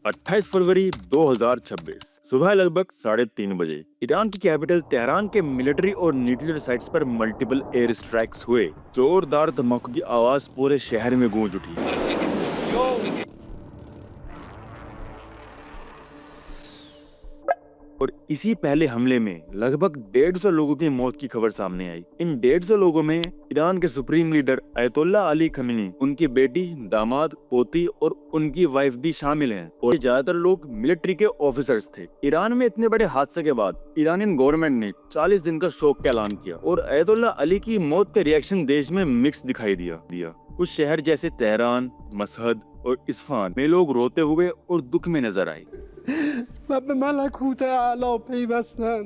28 फरवरी 2026 सुबह लगभग 3:30 बजे ईरान की कैपिटल तेहरान के मिलिट्री और न्यूक्लियर साइट्स पर मल्टीपल एयर स्ट्राइक्स हुए। जोरदार धमाकों की आवाज पूरे शहर में गूंज उठी। और इसी पहले हमले में लगभग 150 लोगों की मौत की खबर सामने आई। इन 150 लोगों में ईरान के सुप्रीम लीडर अयतुल्ला अली खमीनी, उनकी बेटी, दामाद, पोती और उनकी वाइफ भी शामिल हैं। और ज्यादातर लोग मिलिट्री के ऑफिसर्स थे। ईरान में इतने बड़े हादसे के बाद ईरानियन गवर्नमेंट ने 40 दिन का शोक का ऐलान किया और अयतुल्ला अली की मौत का रिएक्शन देश में मिक्स दिखाई दिया। कुछ शहर जैसे तेहरान, मशहद और इस्फहान में लोग रोते हुए और दुख में नजर आए,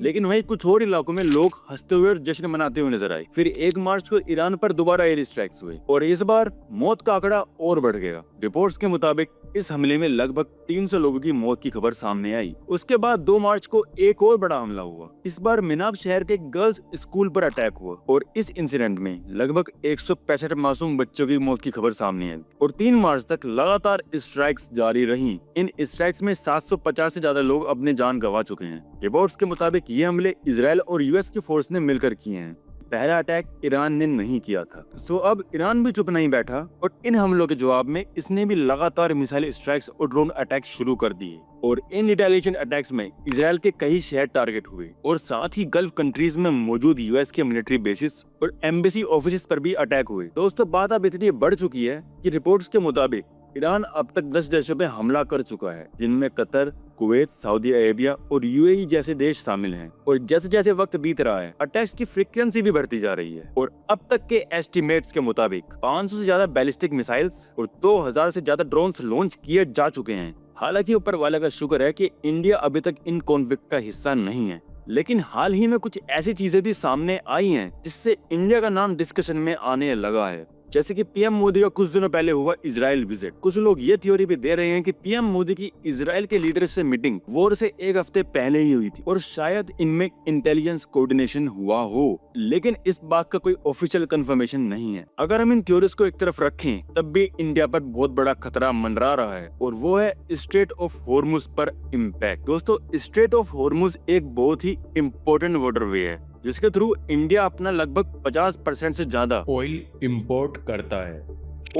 लेकिन वहीं कुछ और इलाकों में लोग हंसते हुए और जश्न मनाते हुए नजर आए। फिर 1 मार्च को ईरान पर दोबारा एयर स्ट्राइक्स हुए और इस बार मौत का आंकड़ा और बढ़ गया। रिपोर्ट्स के मुताबिक इस हमले में लगभग 300 लोगों की मौत की खबर सामने आई। उसके बाद 2 मार्च को एक और बड़ा हमला हुआ। इस बार मिनाब शहर के गर्ल्स स्कूल पर अटैक हुआ और इस इंसिडेंट में लगभग 165 मासूम बच्चों की मौत की खबर सामने आई और 3 मार्च तक लगातार स्ट्राइक्स जारी रही। इन स्ट्राइक्स में 750 से ज्यादा लोग अपनी जान गंवा चुके हैं। रिपोर्ट्स के मुताबिक ये हमले इजराइल और यूएस की फोर्स ने मिलकर किए हैं। पहला अटैक ईरान ने नहीं किया था, सो अब ईरान भी चुप नहीं बैठा और इन हमलों के जवाब में इसने भी लगातार मिसाइल स्ट्राइक्स और ड्रोन अटैक शुरू कर दिए। और इन रिटेलिएशन अटैक्स में इजराइल के कई शहर टारगेट हुए और साथ ही गल्फ कंट्रीज में मौजूद यूएस के मिलिट्री बेसिस और एम्बेसी ऑफिस पर भी अटैक हुए। दोस्तों, बात अब इतनी बढ़ चुकी है कि रिपोर्ट्स के मुताबिक ईरान अब तक 10 देशों पे हमला कर चुका है, जिनमें कतर, कुवैत, सऊदी अरेबिया और यूएई जैसे देश शामिल हैं। और जैसे जैसे वक्त बीत रहा है, अटैक्स की फ्रीक्वेंसी भी बढ़ती जा रही है और अब तक के एस्टिमेट्स के मुताबिक 500 से ज्यादा बैलिस्टिक मिसाइल्स और 2000 से ज्यादा ड्रोन्स लॉन्च किए जा चुके हैं। हालांकि ऊपर वाले का शुक्र है कि इंडिया अभी तक इन कॉन्फ्लिक्ट का हिस्सा नहीं है, लेकिन हाल ही में कुछ ऐसी चीजें भी सामने आई हैं जिससे इंडिया का नाम डिस्कशन में आने लगा है। जैसे कि पीएम मोदी का कुछ दिनों पहले हुआ इजराइल विजिट। कुछ लोग ये थ्योरी भी दे रहे हैं कि पीएम मोदी की इजराइल के लीडर से मीटिंग वॉर से 1 हफ्ते पहले ही हुई थी और शायद इनमें इंटेलिजेंस कोऑर्डिनेशन हुआ हो, लेकिन इस बात का कोई ऑफिशियल कंफर्मेशन नहीं है। अगर हम इन थ्योरीज को एक तरफ रखें, तब भी इंडिया पर बहुत बड़ा खतरा मंडरा रहा है और वो है स्ट्रेट ऑफ हॉर्मुज पर इम्पैक्ट। दोस्तों, स्ट्रेट ऑफ हॉर्मुज एक बहुत ही इम्पोर्टेंट वाटरवे है जिसके थ्रू इंडिया अपना लगभग 50% से ज्यादा ऑयल इंपोर्ट करता है।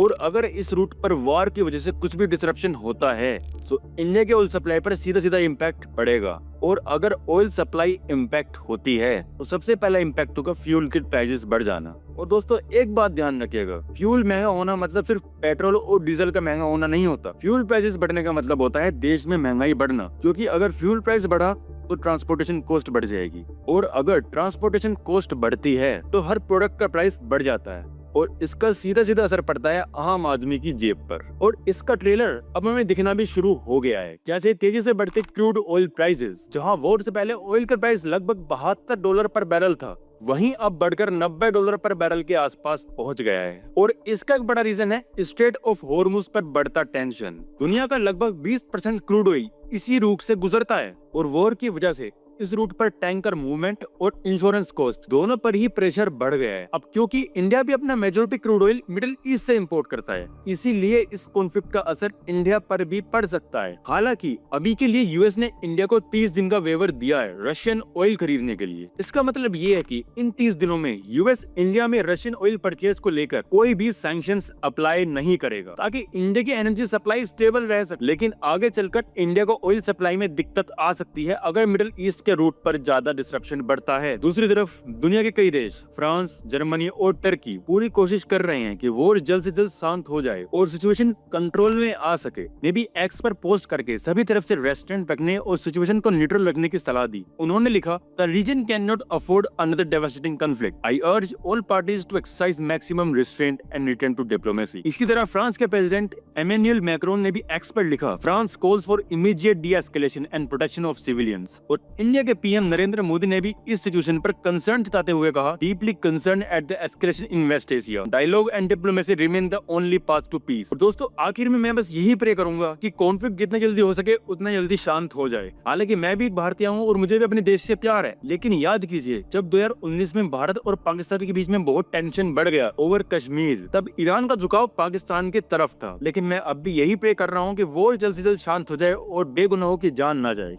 और अगर इस रूट पर वॉर की वजह से कुछ भी डिसरप्शन होता है तो इंडिया के ऑयल सप्लाई पर सीधा सीधा इम्पैक्ट पड़ेगा। और अगर ऑयल सप्लाई इम्पैक्ट होती है तो सबसे पहला इम्पैक्ट होगा फ्यूल के प्राइसेस बढ़ जाना। और दोस्तों, एक बात ध्यान रखिएगा, फ्यूल महंगा होना मतलब सिर्फ पेट्रोल और डीजल का महंगा होना नहीं होता। फ्यूल प्राइसेस बढ़ने का मतलब होता है देश में महंगाई बढ़ना, क्योंकि अगर फ्यूल प्राइस बढ़ा तो ट्रांसपोर्टेशन कॉस्ट बढ़ जाएगी और अगर ट्रांसपोर्टेशन कॉस्ट बढ़ती है तो हर प्रोडक्ट का प्राइस बढ़ जाता है और इसका सीधा सीधा असर पड़ता है आम आदमी की जेब पर। और इसका ट्रेलर अब हमें दिखना भी शुरू हो गया है, जैसे तेजी से बढ़ते क्रूड ऑयल प्राइसेस। जहां वॉर से पहले ऑयल का प्राइस लगभग $72 पर बैरल था, वहीं अब बढ़कर $90 पर बैरल के आसपास पहुंच गया है। और इसका एक बड़ा रीजन है स्ट्रेट ऑफ हॉर्मुज पर बढ़ता टेंशन। दुनिया का लगभग 20% क्रूड ऑयल इसी रूट से गुजरता है और वॉर की वजह से इस रूट पर टैंकर मूवमेंट और इंश्योरेंस कॉस्ट दोनों पर ही प्रेशर बढ़ गया है। अब क्योंकि इंडिया भी अपना majority crude oil middle east से इंपोर्ट करता है, इसीलिए इस कॉन्फ्लिक्ट का असर इंडिया पर भी पड़ सकता है। हालांकि अभी के लिए यूएस ने इंडिया को 30 दिन का वेवर दिया है रशियन ऑयल खरीदने के लिए। इसका मतलब ये है कि इन 30 दिनों में यूएस इंडिया में रशियन ऑयल परचेज को लेकर कोई भी सैंक्शंस अप्लाई नहीं करेगा, ताकि इंडिया की एनर्जी सप्लाई स्टेबल रह सके। लेकिन आगे चलकर इंडिया को ऑयल सप्लाई में दिक्कत आ सकती है अगर मिडिल ईस्ट के रूट पर ज्यादा डिसरप्शन बढ़ता है। दूसरी तरफ दुनिया के कई देश, फ्रांस, जर्मनी और टर्की पूरी कोशिश कर रहे हैं कि वॉर जल्द से जल्द शांत हो जाए और सिचुएशन कंट्रोल में आ सके। ने भी एक्स पर पोस्ट करके सभी तरफ से रेस्ट्रेंट रखने और सिचुएशन को न्यूट्रल रखने की सलाह दी। उन्होंने लिखा, the region can not afford another devastating conflict. I urge all parties to exercise maximum restraint and return to diplomacy. इसकी तरह फ्रांस के प्रेसिडेंट एमेन्युअल मैक्रोन ने भी एक्स पर लिखा, France calls for immediate de-escalation and protection of civilians. और India के PM Narendra Modi ने भी इस सिचुएशन पर कंसर्न जताते हुए कहा, deeply concern at the escalation in West Asia, dialogue and diplomacy remain the only path to peace. दोस्तों आखिर में मैं बस यही प्रे करूंगा कि कॉन्फ्लिक्ट जितना जल्दी हो सके उतना जल्दी शांत हो जाए। हालांकि मैं भी एक भारतीय हूँ और मुझे भी अपने देश से प्यार है, लेकिन याद कीजिए जब 2019 में भारत और पाकिस्तान के बीच में बहुत टेंशन बढ़ गया ओवर कश्मीर, तब ईरान का झुकाव पाकिस्तान की तरफ था। लेकिन मैं अब भी यही प्रे कर रहा हूँ कि वो जल्द से जल्द शांत हो जाए और बेगुनाहों की जान ना जाए।